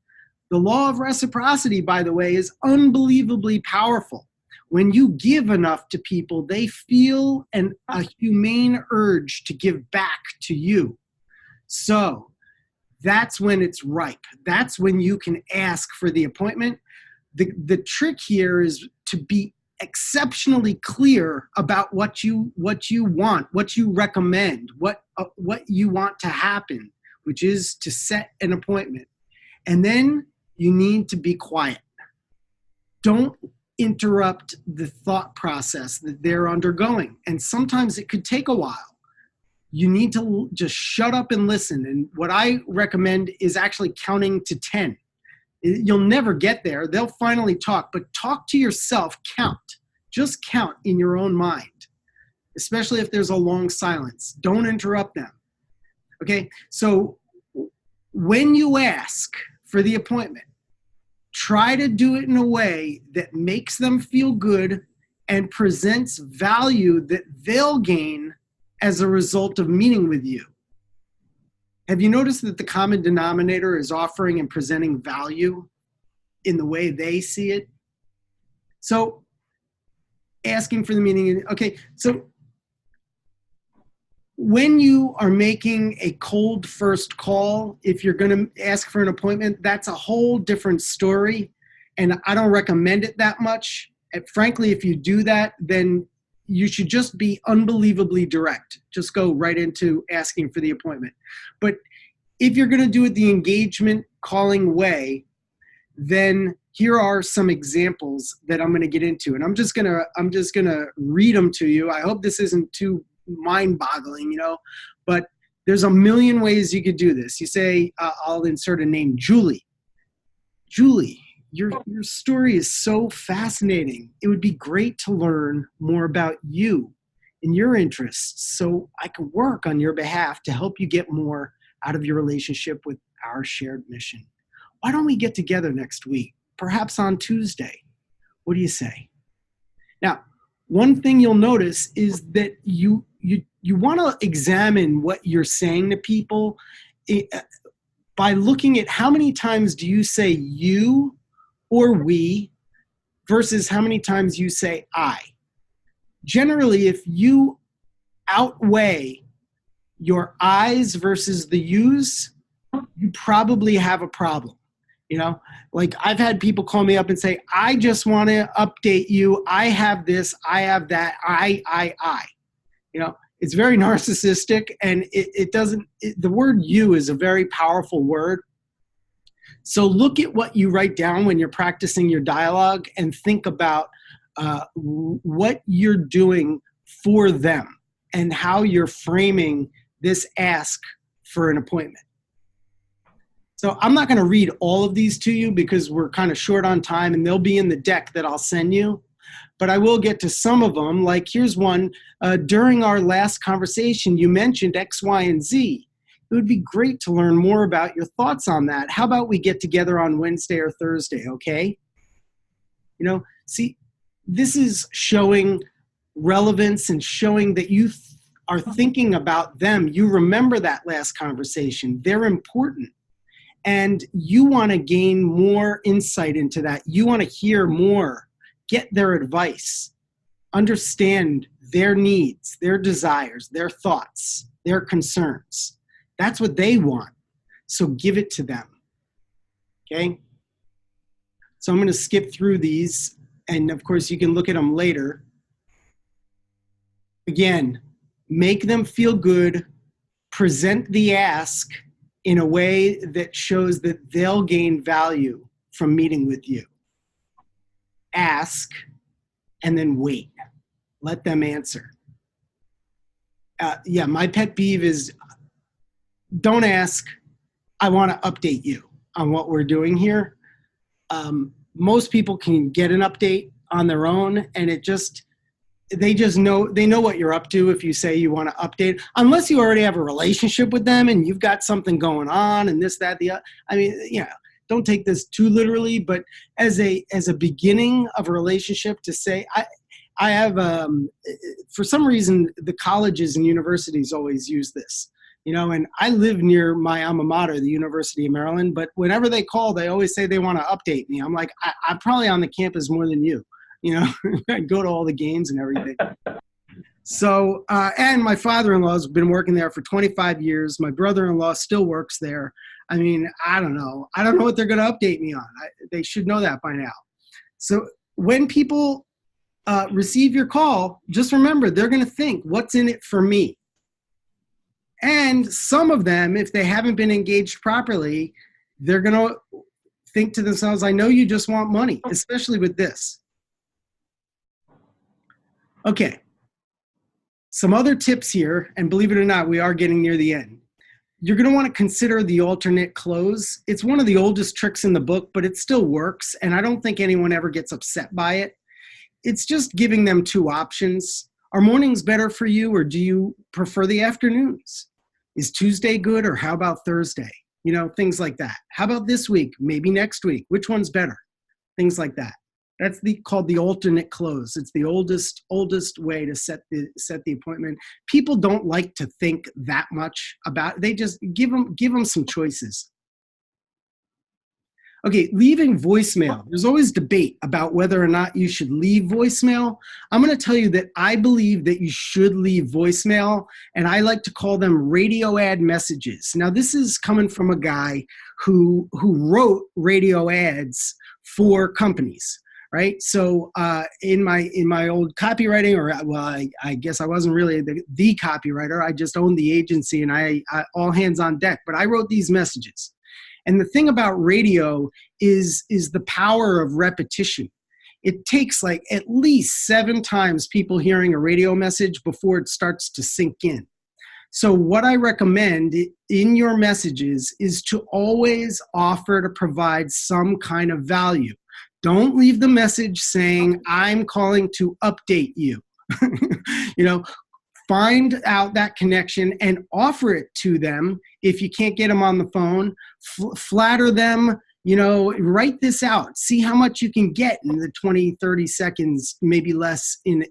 The law of reciprocity, by the way, is unbelievably powerful. When you give enough to people, they feel a humane urge to give back to you. So that's when it's ripe. That's when you can ask for the appointment. The trick here is to be exceptionally clear about what you want, what you recommend, what you want to happen, which is to set an appointment. And then you need to be quiet. Don't interrupt the thought process that they're undergoing. And sometimes it could take a while. You need to just shut up and listen. And what I recommend is actually counting to 10. You'll never get there. They'll finally talk, but talk to yourself, count. Just count in your own mind, especially if there's a long silence. Don't interrupt them. Okay, so when you ask for the appointment, try to do it in a way that makes them feel good and presents value that they'll gain as a result of meeting with you. Have you noticed that the common denominator is offering and presenting value in the way they see it? So asking for the meeting, okay, so when you are making a cold first call, if you're going to ask for an appointment, that's a whole different story. And I don't recommend it that much. And frankly, if you do that, then you should just be unbelievably direct. Just go right into asking for the appointment. But if you're going to do it the engagement calling way, then here are some examples that I'm going to get into. And I'm just going to read them to you. I hope this isn't too mind-boggling, but there's a million ways you could do this. You say, I'll insert a name, Julie. Julie, your story is so fascinating. It would be great to learn more about you and your interests so I can work on your behalf to help you get more out of your relationship with our shared mission. Why don't we get together next week, perhaps on Tuesday? What do you say? Now, one thing you'll notice is that you want to examine what you're saying to people by looking at how many times do you say you or we versus how many times you say I. Generally, if you outweigh your I's versus the you's, you probably have a problem. Like I've had people call me up and say, I just want to update you. I have this, I have that, I. It's very narcissistic, and the word you is a very powerful word. So look at what you write down when you're practicing your dialogue and think about what you're doing for them and how you're framing this ask for an appointment. So I'm not going to read all of these to you because we're kind of short on time, and they'll be in the deck that I'll send you. But I will get to some of them. Like here's one. During our last conversation, you mentioned X, Y, and Z. It would be great to learn more about your thoughts on that. How about we get together on Wednesday or Thursday, okay? See, this is showing relevance and showing that you are thinking about them. You remember that last conversation. They're important. And you want to gain more insight into that. You want to hear more, get their advice, understand their needs, their desires, their thoughts, their concerns. That's what they want. So give it to them. Okay? So I'm going to skip through these. And of course, you can look at them later. Again, make them feel good. Present the ask in a way that shows that they'll gain value from meeting with you. Ask, and then wait. Let them answer. My pet peeve is don't ask, I want to update you on what we're doing here. Most people can get an update on their own, and they know what you're up to if you say you want to update, unless you already have a relationship with them and you've got something going on and this, that, the other. I mean, don't take this too literally, but as a beginning of a relationship, to say, I have, for some reason, the colleges and universities always use this, and I live near my alma mater, the University of Maryland, but whenever they call, they always say they want to update me. I'm like, I'm probably on the campus more than you, I go to all the games and everything. So, and my father-in-law's been working there for 25 years. My brother-in-law still works there. I mean, I don't know what they're going to update me on. They should know that by now. So when people receive your call, just remember, they're going to think, what's in it for me? And some of them, if they haven't been engaged properly, they're going to think to themselves, I know you just want money, especially with this. Okay. Some other tips here, and believe it or not, we are getting near the end. You're going to want to consider the alternate close. It's one of the oldest tricks in the book, but it still works, and I don't think anyone ever gets upset by it. It's just giving them two options. Are mornings better for you, or do you prefer the afternoons? Is Tuesday good, or how about Thursday? Things like that. How about this week? Maybe next week. Which one's better? Things like that. That's called the alternate close. It's the oldest way to set the appointment. People don't like to think that much about it. They just give them some choices. Okay, leaving voicemail. There's always debate about whether or not you should leave voicemail. I'm going to tell you that I believe that you should leave voicemail, and I like to call them radio ad messages. Now, this is coming from a guy who wrote radio ads for companies. Right. So in my old copywriting, I guess I wasn't really the copywriter. I just owned the agency, and I all hands on deck. But I wrote these messages. And the thing about radio is the power of repetition. It takes like at least 7 times people hearing a radio message before it starts to sink in. So what I recommend in your messages is to always offer to provide some kind of value. Don't leave the message saying, I'm calling to update you. Find out that connection and offer it to them. If you can't get them on the phone, flatter them, write this out. See how much you can get in the 20, 30 seconds, maybe less in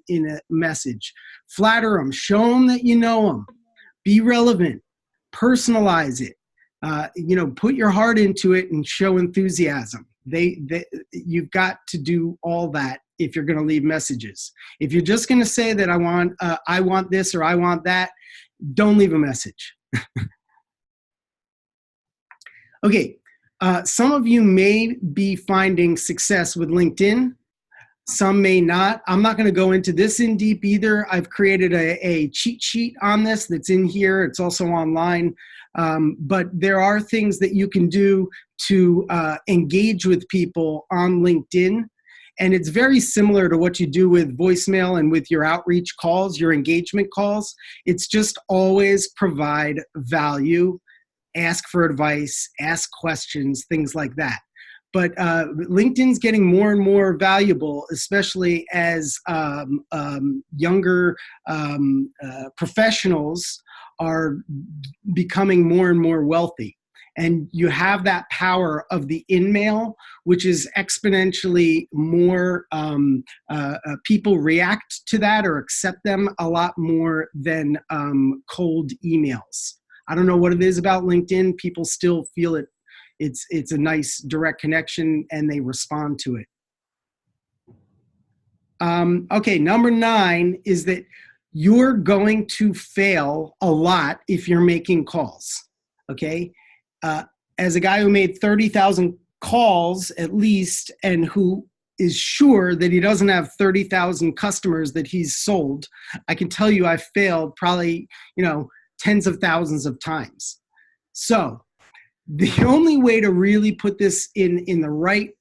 a message. Flatter them. Show them that you know them. Be relevant. Personalize it. Put your heart into it and show enthusiasm. You've got to do all that if you're going to leave messages. If you're just going to say that I want this or I want that, don't leave a message. Okay, some of you may be finding success with LinkedIn. Some may not. I'm not going to go into this in deep either. I've created a cheat sheet on this that's in here. It's also online. But there are things that you can do to engage with people on LinkedIn. And it's very similar to what you do with voicemail and with your outreach calls, your engagement calls. It's just always provide value, ask for advice, ask questions, things like that. But LinkedIn's getting more and more valuable, especially as younger professionals are becoming more and more wealthy. And you have that power of the in-mail, which is exponentially more, people react to that or accept them a lot more than cold emails. I don't know what it is about LinkedIn. People still feel it. It's a nice direct connection, and they respond to it. Okay, number 9 is that you're going to fail a lot if you're making calls, okay? As a guy who made 30,000 calls at least, and who is sure that he doesn't have 30,000 customers that he's sold, I can tell you I've failed probably, tens of thousands of times. So the only way to really put this in the right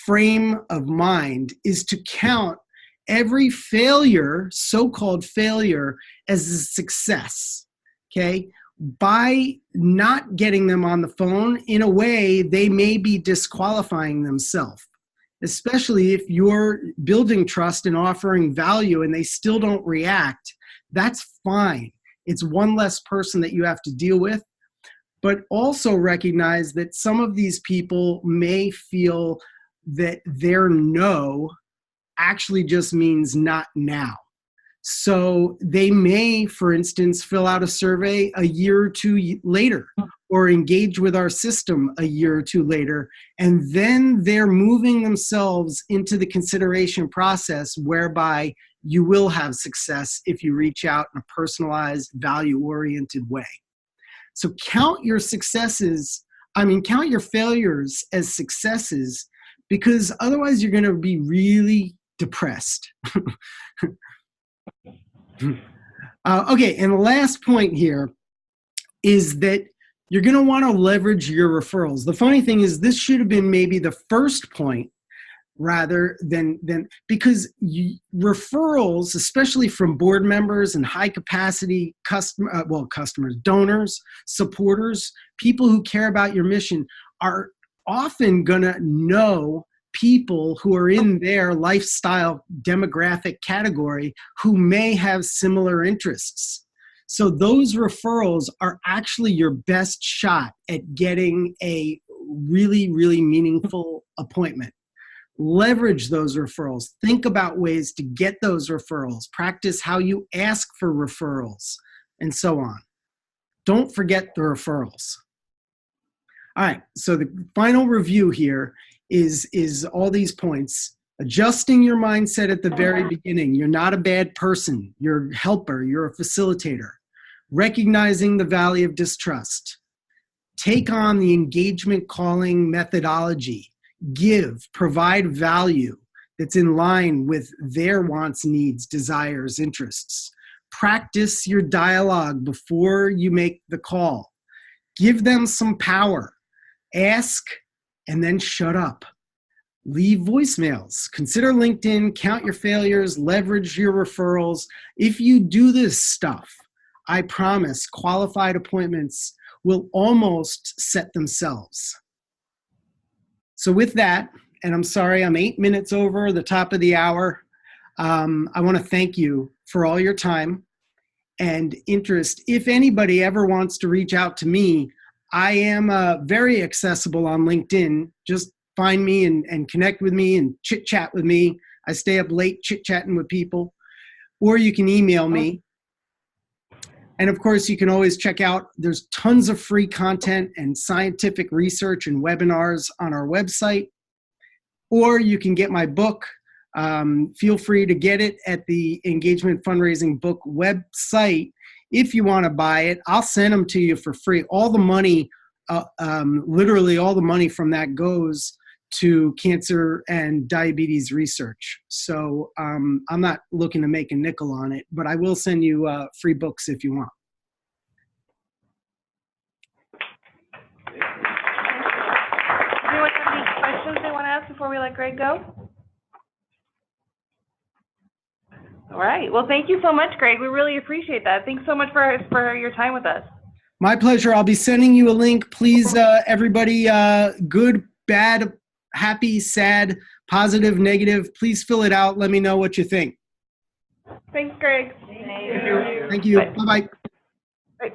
frame of mind is to count every failure, so-called failure, as a success, okay? By not getting them on the phone, in a way, they may be disqualifying themselves. especially if you're building trust and offering value and they still don't react. That's fine. It's one less person that you have to deal with. But also recognize that some of these people may feel that their no actually just means not now. So they may, for instance, fill out a survey a year or two later, or engage with our system a year or two later, and then they're moving themselves into the consideration process whereby you will have success if you reach out in a personalized, value-oriented way. So count your count your failures as successes, because otherwise you're going to be really depressed. Okay, and the last point here is that you're going to want to leverage your referrals. The funny thing is, this should have been maybe the first point rather than because referrals, especially from board members and high capacity customers, donors, supporters, people who care about your mission, are often going to know people who are in their lifestyle demographic category who may have similar interests. So those referrals are actually your best shot at getting a really, really meaningful appointment. Leverage those referrals. Think about ways to get those referrals. Practice how you ask for referrals, and so on. Don't forget the referrals. All right, so the final review here is all these points. Adjusting your mindset at the very beginning. You're not a bad person. You're a helper. You're a facilitator. Recognizing the valley of distrust. Take on the engagement calling methodology. Provide value that's in line with their wants, needs, desires, interests. Practice your dialogue before you make the call. Give them some power. Ask and then shut up. Leave voicemails. Consider LinkedIn, count your failures, leverage your referrals. If you do this stuff, I promise qualified appointments will almost set themselves. So with that, and I'm sorry, I'm 8 minutes over the top of the hour. I want to thank you for all your time and interest. If anybody ever wants to reach out to me, I am very accessible on LinkedIn. Just find me and connect with me and chit chat with me. I stay up late chit chatting with people. Or you can email me. And of course, you can always check out, there's tons of free content and scientific research and webinars on our website. Or you can get my book. Feel free to get it at the Engagement Fundraising Book website. If you want to buy it, I'll send them to you for free. All the money, literally all the money from that goes to cancer and diabetes research. So I'm not looking to make a nickel on it, but I will send you free books if you want. Anyone have any questions they want to ask before we let Greg go? All right. Well, thank you so much, Greg. We really appreciate that. Thanks so much for your time with us. My pleasure. I'll be sending you a link. Please, everybody, good, bad, happy, sad, positive, negative, please fill it out. Let me know what you think. Thanks, Greg. Thank you. Bye-bye. Bye.